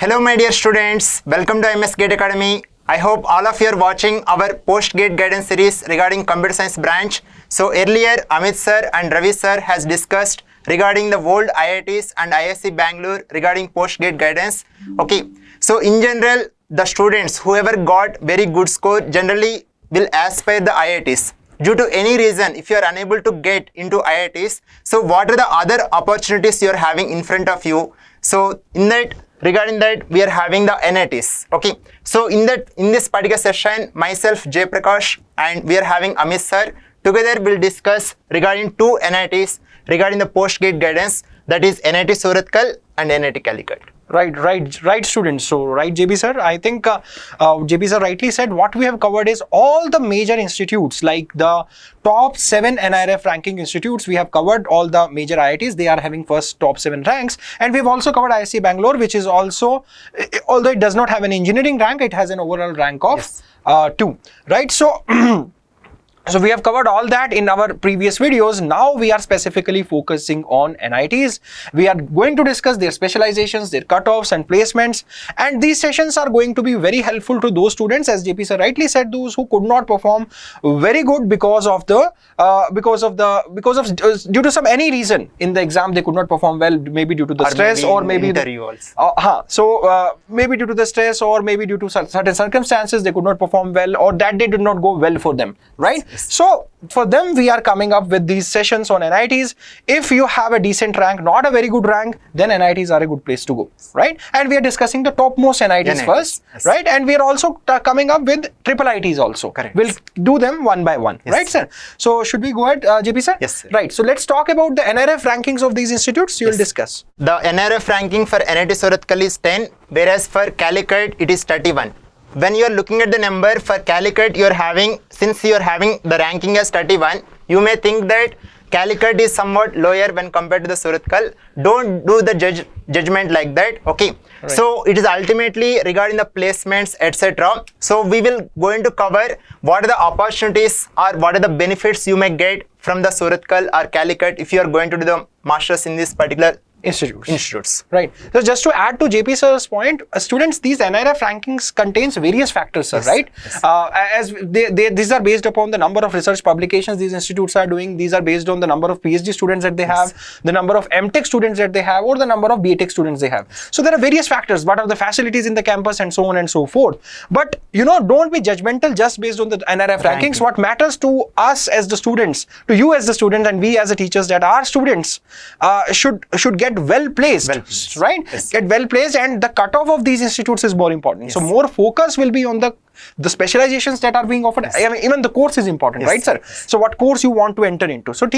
Hello my dear students, welcome to IMS Gate Academy. I hope all of you are watching our post-gate guidance series regarding computer science branch. So earlier Amit sir and Ravi sir has discussed regarding the old IITs and IISc Bangalore regarding post-gate guidance. Okay, so in general the students whoever got very good score generally will aspire the IITs. Due to any reason, if you are unable to get into IITs, so what are the other opportunities you are having in front of you? So regarding that, we are having the NITs. Okay. So in this particular session, myself Jay Prakash and we are having Amit sir. Together we'll discuss regarding two NITs regarding the post-gate guidance, that is NIT Surathkal and NIT Calicut. Right, students. So, right, JB sir, I think JB sir rightly said what we have covered is all the major institutes, like the top 7 NIRF ranking institutes. We have covered all the major IITs. They are having first top 7 ranks. And we've also covered IISc Bangalore, which is also, although it does not have an engineering rank, it has an overall rank of 2. Right. So, so we have covered all that in our previous videos. Now we are specifically focusing on NITs. We are going to discuss their specializations, their cutoffs and placements. And these sessions are going to be very helpful to those students, as JP sir rightly said, those who could not perform very good due to some any reason in the exam. They could not perform well, maybe due to the stress or maybe interview also. Maybe due to the stress or maybe due to certain circumstances they could not perform well, or that day did not go well for them, right? So for them we are coming up with these sessions on NITs. If you have a decent rank, not a very good rank, then NITs are a good place to go, right? And we are discussing the topmost NITs first, right? And we are also coming up with triple ITs also. Correct. We'll do them one by one, right sir? So should we go ahead, JP sir? Yes sir. Right, so let's talk about the NIRF rankings of these institutes. You will discuss. The NIRF ranking for NIT Surathkal is 10, whereas for Calicut it is 31. When you are looking at the number for Calicut, since you are having the ranking as 31, you may think that Calicut is somewhat lower when compared to the Surathkal. Don't do the judgment like that. Okay. Right. So it is ultimately regarding the placements, etc. So we will going to cover what are the opportunities or what are the benefits you may get from the Surathkal or Calicut if you are going to do the masters in this particular institutes. Right. So just to add to JP sir's point, students, these NIRF rankings contains various factors, sir, right? As these are based upon the number of research publications these institutes are doing. These are based on the number of PhD students that they have, the number of MTech students that they have, or the number of BTech students they have. So there are various factors. What are the facilities in the campus and so on and so forth. But don't be judgmental just based on the NIRF rankings. What matters to us as the students, to you as the students, and we as the teachers, that our students should get well placed, right? Get well placed, and the cutoff of these institutes is more important. So more focus will be on the specializations that are being offered. I mean, even the course is important, right sir? So what course you want to enter into. So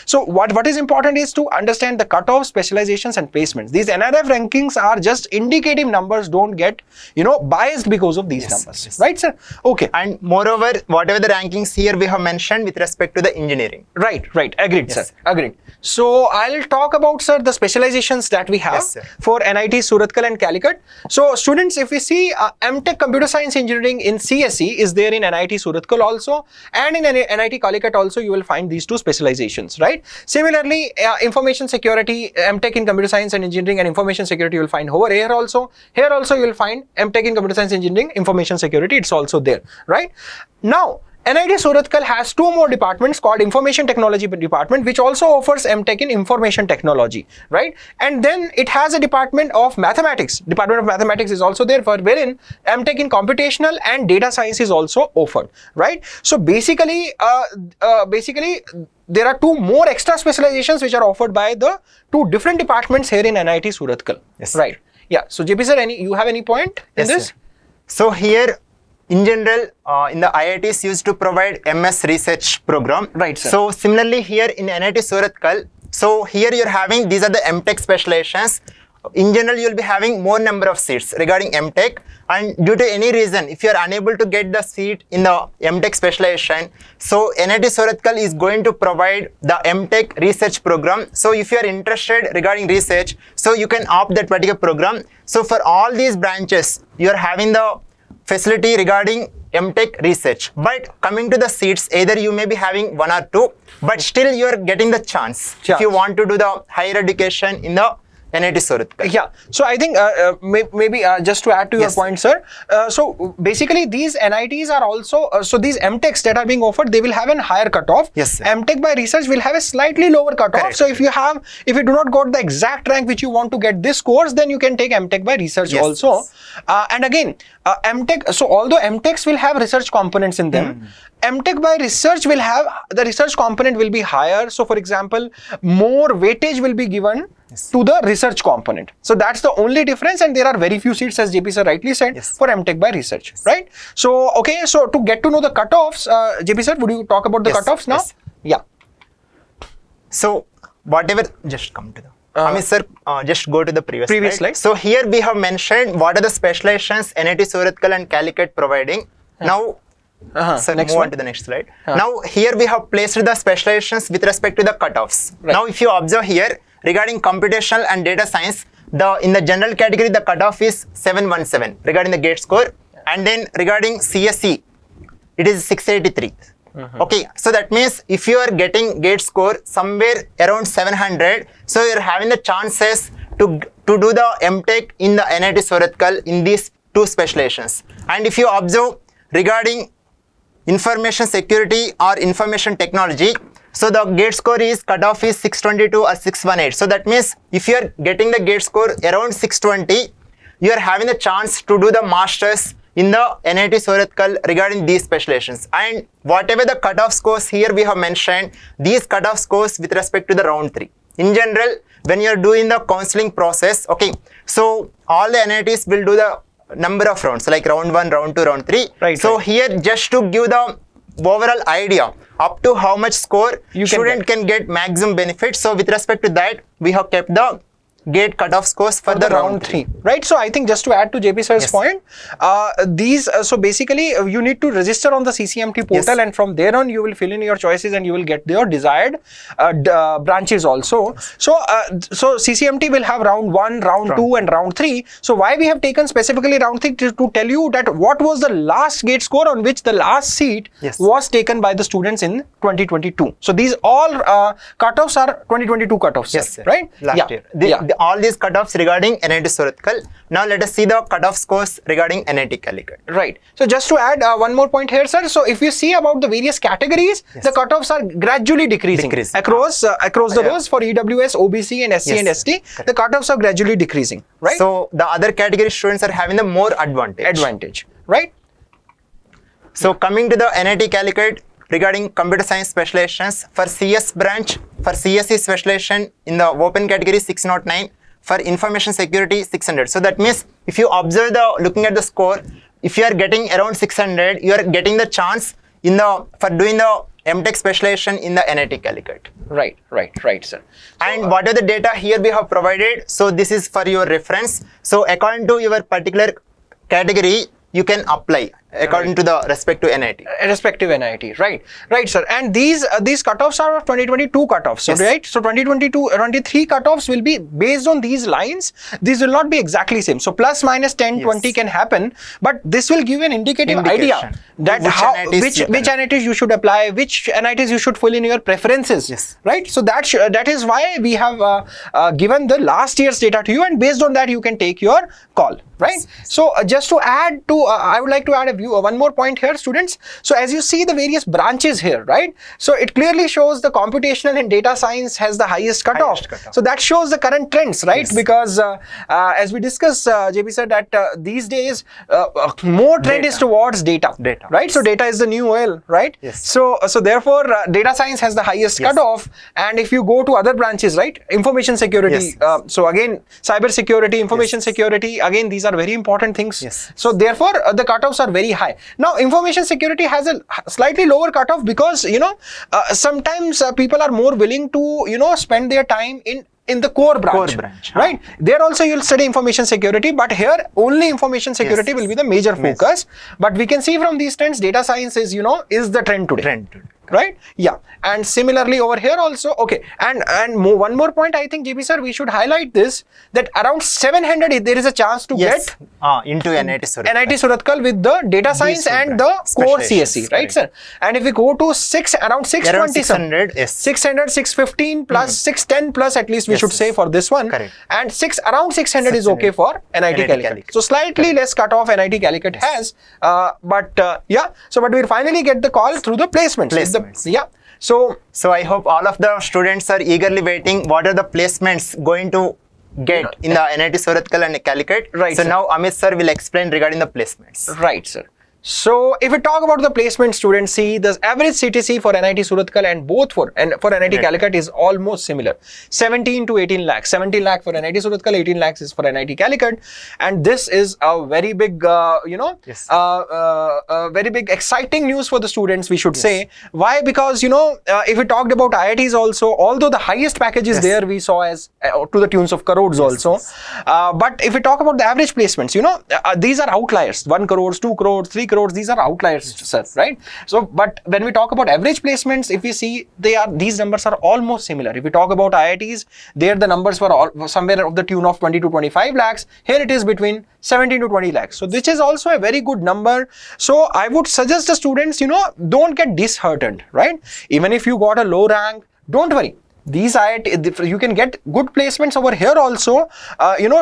so what is important is to understand the cutoff, specializations and placements. These NIRF rankings are just indicative numbers. Don't get biased because of these numbers, right sir? Okay. And moreover, whatever the rankings here we have mentioned with respect to the engineering. Right. Agreed, sir. Agreed. So I'll talk about, sir, the specializations that we have for NIT Surathkal and Calicut. So students, if we see MTech Computer Science Engineering in CSE is there in NIT Surathkal also, and in NIT Calicut also you will find these two specializations, right? Similarly, information security, MTech in Computer Science and Engineering and Information Security you will find over here also. Here also you will find MTech in Computer Science Engineering, Information Security, it's also there, right? Now, NIT Surathkal has 2 more departments called Information Technology Department, which also offers MTech in Information Technology, right? And then it has a department of Mathematics. Department of Mathematics is also there, wherein MTech in Computational and Data Science is also offered, right? So basically, there are 2 more extra specializations which are offered by the 2 different departments here in NIT Surathkal, right? Yeah. So JP sir, you have any point in this? Sir. So here, in general, in the IITs used to provide MS research program. Right, sir. So similarly here in NIT Surathkal, so here you're having, these are the MTech specializations. In general, you'll be having more number of seats regarding MTech, and due to any reason, if you're unable to get the seat in the MTech specialization, so NIT Surathkal is going to provide the MTech research program. So if you're interested regarding research, so you can opt that particular program. So for all these branches, you're having the facility regarding MTech research. But coming to the seats, either you may be having 1 or 2, but still you are getting the chance if you want to do the higher education in the NIT Surathkal. Yeah, so I think maybe just to add to your point, sir. So basically, these NITs are also so these MTechs that are being offered, they will have a higher cutoff. Yes, sir. MTech by research will have a slightly lower cutoff. Correct. So if you do not got the exact rank which you want to get this course, then you can take MTech by research also. And again, MTech. So although MTechs will have research components in them, MTech by research will have the research component will be higher. So for example, more weightage will be given to the research component. So that's the only difference, and there are very few seats, as JP sir rightly said, for MTech by research, right? So okay, so to get to know the cutoffs, JP sir, would you talk about the cutoffs now? Yeah. So whatever, just come to the Amit sir, just go to the previous slide. So here we have mentioned what are the specializations NIT Surathkal and Calicut providing. Now, sir, move on to the next slide. Now here we have placed the specializations with respect to the cutoffs. Now if you observe here, regarding computational and data science, in the general category, the cutoff is 717 regarding the gate score, and then regarding CSE, it is 683. Okay, so that means if you are getting gate score somewhere around 700, so you are having the chances to do the MTech in the NIT Surathkal in these two specializations. And if you observe regarding information security or information technology, so the gate score is cutoff is 622 or 618. So that means if you are getting the gate score around 620, you are having the chance to do the masters in the NIT Surathkal regarding these specializations. And whatever the cutoff scores here we have mentioned, these cutoff scores with respect to the round 3. In general, when you are doing the counseling process, okay, so all the NITs will do the number of rounds, like round 1, round 2, round 3. So here, just to give the overall idea up to how much score student can get maximum benefit. So with respect to that, we have kept the gate cutoff scores for the round 3. Right. So I think just to add to JP sir's point, so basically you need to register on the CCMT portal, and from there on you will fill in your choices and you will get your desired branches also. So CCMT will have round 1, round 2 and round 3. So why we have taken specifically round 3 to tell you that what was the last gate score on which the last seat was taken by the students in 2022. So these all cutoffs are 2022 cutoffs, right? Last year. All these cutoffs regarding NIT Surathkal. Now let us see the cutoff scores regarding NIT Calicut. Right. So just to add one more point here, sir. So if you see about the various categories, the cutoffs are gradually decreasing. Across the rows for EWS, OBC and SC and ST. The cutoffs are gradually decreasing. Right. So the other category students are having the more advantage. Right. So coming to the NIT Calicut, regarding computer science specializations, for CS branch, for CSE specialization in the open category 609, for information security 600. So that means if you observe looking at the score, if you are getting around 600, you are getting the chance for doing the MTech specialization in the NIT Calicut. Right, sir. And what are the data here we have provided? So this is for your reference. So according to your particular category, you can apply according to the respective NIT. Right, sir. And these cutoffs are 2022 cutoffs, right? So 23 cutoffs will be based on these lines. These will not be exactly same. So plus minus 10, 20 can happen, but this will give an indicative idea that which NITs you should apply, which NITs you should fill in your preferences, right? So that is why we have given the last year's data to you, and based on that you can take your call, right? So just to add to, I would like to add one more point here, students. So as you see the various branches here, right? So it clearly shows the computational and data science has the highest cutoff. So that shows the current trends, right? Because as we discussed, JP said that these days more trend is towards data. Right? So data is the new oil, right? So therefore data science has the highest cutoff, and if you go to other branches, right? Information security. So again, cyber security, information security. Again, these are very important things. So therefore the cutoffs are very high. Now information security has a slightly lower cutoff because sometimes people are more willing to spend their time in the core branch, right? There also you'll study information security, but here only information security will be the major focus. But we can see from these trends, data science is the trend today. right? Yeah. And similarly over here also, okay. And one more point, I think, JP sir, we should highlight this, that around 700 there is a chance to get into NIT Surathkal. NIT Surathkal with the data science and the core CSE, right, sir? And if we go to around 620, 600, yes. 600, 615 plus 610 plus at least we should say for this one. Correct. And around 600 is okay for NIT Calicut. So slightly less cutoff NIT Calicut has, but we'll finally get the call through the placements. So I hope all of the students are eagerly waiting what are the placements going to get in the NIT Surathkal and Calicut. Right. So now Amit sir will explain regarding the placements. Right, sir. So if we talk about the placement, students, see the average CTC for NIT Surathkal and both for NIT Calicut is almost similar, 17 to 18 lakhs. 17 lakh for NIT Surathkal, 18 lakhs is for NIT Calicut, and this is a very big, very big exciting news for the students, we should say. Why? Because if we talked about IITs also, although the highest package is there, we saw as to the tunes of crores also. But if we talk about the average placements, these are outliers. 1 crores, 2 crores, 3 crores. These are outliers, sir, right? So, but when we talk about average placements, if we see these numbers are almost similar. If we talk about IITs, there the numbers were somewhere of the tune of 20 to 25 lakhs. Here it is between 17 to 20 lakhs. So this is also a very good number. So I would suggest the students, don't get disheartened, right? Even if you got a low rank, don't worry. These IIT, you can get good placements over here also,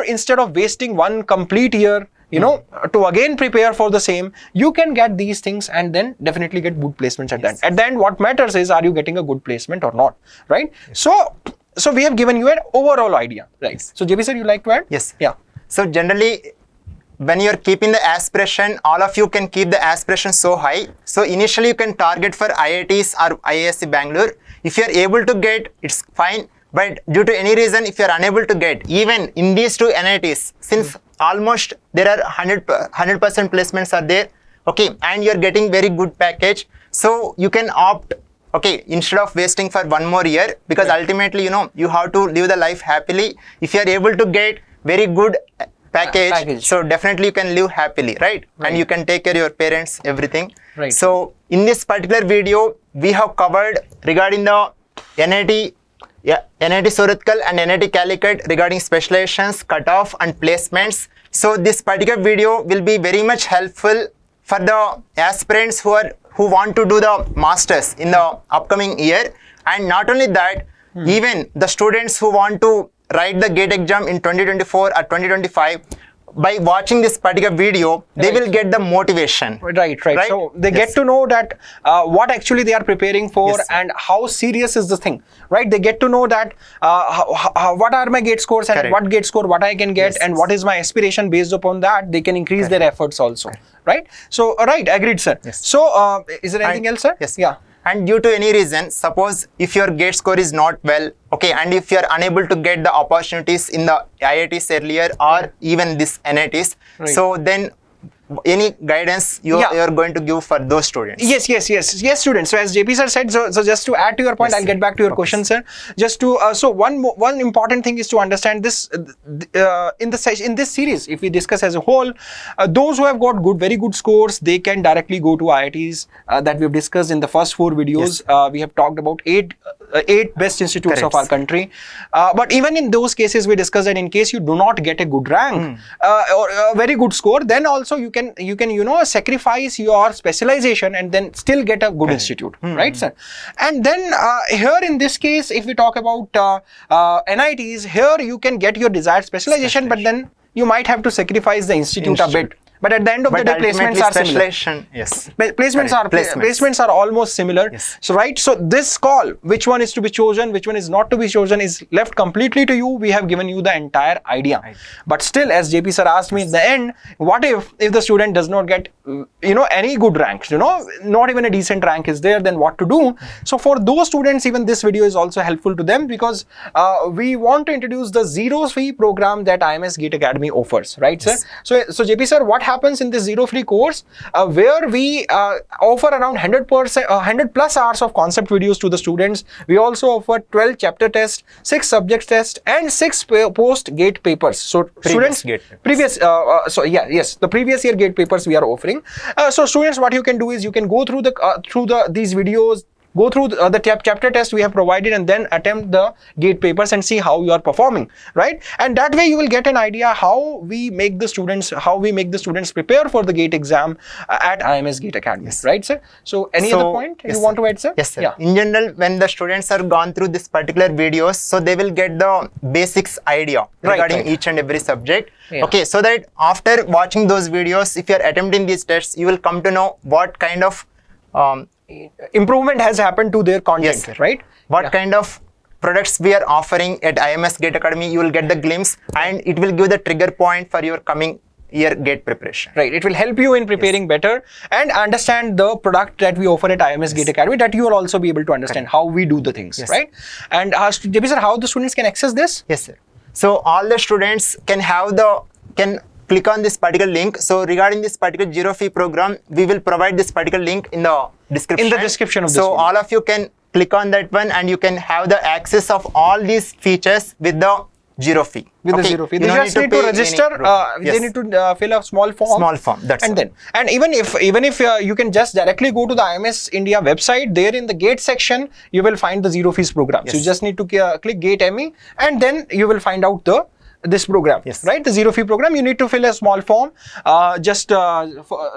instead of wasting one complete year, to again prepare for the same, you can get these things and then definitely get good placements at the end. At the end, what matters is, are you getting a good placement or not, right? So we have given you an overall idea, right? So JP sir, you like to add? Yes. Yeah. So generally, when you're keeping the aspiration, all of you can keep the aspiration so high. So initially you can target for IITs or IISc Bangalore. If you're able to get, it's fine. But due to any reason, if you're unable to get, even in these two NITs, since almost there are 100% placements are there, okay, and you're getting very good package, so you can opt, okay, instead of wasting for one more year, because ultimately, you have to live the life happily. If you're able to get very good package, so definitely you can live happily, right? And you can take care of your parents, everything. Right. So in this particular video, we have covered regarding the NIT Surathkal and NIT Calicut regarding specializations, cutoff and placements. So this particular video will be very much helpful for the aspirants who want to do the masters in the upcoming year. And not only that, even the students who want to write the GATE exam in 2024 or 2025, by watching this particular video, they will get the motivation. Right. So they get to know that what actually they are preparing for and how serious is the thing, right? They get to know that what are my GATE scores and what GATE score, what I can get and what is my aspiration. Based upon that, they can increase their efforts also, right? So, agreed, sir. Yes. So, is there anything else, sir? Yes. Yeah. And due to any reason, suppose if your GATE score is not well, okay, and if you are unable to get the opportunities in the IITs earlier or even this NITs, so then any guidance you are going to give for those students? Yes, students. So as JP sir said, so just to add to your point, I'll get back to your question, sir. Just to so one important thing is to understand this in this series. If we discuss as a whole, those who have got very good scores, they can directly go to IITs that we've discussed in the first 4 videos. We have talked about 8 best institutes of our country. But even in those cases, we discussed that in case you do not get a good rank or a very good score, then also you can sacrifice your specialization and then still get a good institute, right, sir? And then here in this case, if we talk about NITs, here you can get your desired specialization, but then you might have to sacrifice the institute a bit. But at the end of the day, placements are similar. Yes. Placements are almost similar. Yes. So, right. So this call, which one is to be chosen, which one is not to be chosen, is left completely to you. We have given you the entire idea. Right. But still, as JP sir asked me in the end, what if the student does not get, any good ranks, not even a decent rank is there, then what to do? So for those students, even this video is also helpful to them, because we want to introduce the zero fee program that IMS GATE Academy offers, right, sir? So JP sir, what happens in this zero free course, where we offer around 100 plus hours of concept videos to the students. We also offer 12 chapter tests, 6 subject tests, and 6 post GATE papers. So the previous year GATE papers we are offering. So students, what you can do is you can go through these videos, go through the chapter test we have provided, and then attempt the gate papers and see how you are performing, right? And that way you will get an idea how we make the students prepare for the gate exam at IMS Gate Academy, right, sir? So any other point you want to add, sir? Yes, sir. Yeah. In general, when the students are gone through this particular videos, so they will get the basics idea regarding each and every subject. Yeah. Okay, so that after watching those videos, if you are attempting these tests, you will come to know what kind of improvement has happened to their content, right? What kind of products we are offering at IMS Gate Academy, you will get the glimpse, and it will give the trigger point for your coming year gate preparation. Right, it will help you in preparing better and understand the product that we offer at IMS Gate Academy, that you will also be able to understand how we do the things, right? And JP sir, how the students can access this? Yes, sir. So all the students can click on this particular link. So regarding this particular zero fee program, we will provide this particular link in the description. In the description of this So video. all of you can click on that one, and you can have the access of all these features with the zero fee. With the zero fee, they just need to register. They need to fill a small form. Small form. That's and all. And even if you can just directly go to the IMS India website, there in the gate section you will find the zero fees program. So you just need to click Gate ME, and then you will find out this program, right? The zero fee program. You need to fill a small form,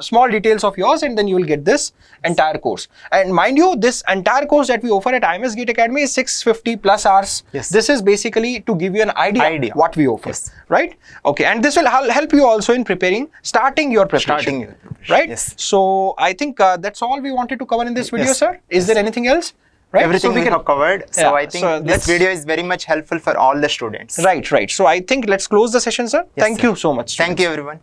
small details of yours, and then you will get this entire course. And mind you, this entire course that we offer at IMS Gate Academy is 650 plus hours. This is basically to give you an idea what we offer, right? Okay, and this will help you also in starting your preparation. Right? So I think that's all we wanted to cover in this video, sir. Is there anything else? Right? Everything we have covered. So I think this video is very much helpful for all the students. Right. So I think let's close the session, sir. Thank you so much. Thank you, everyone.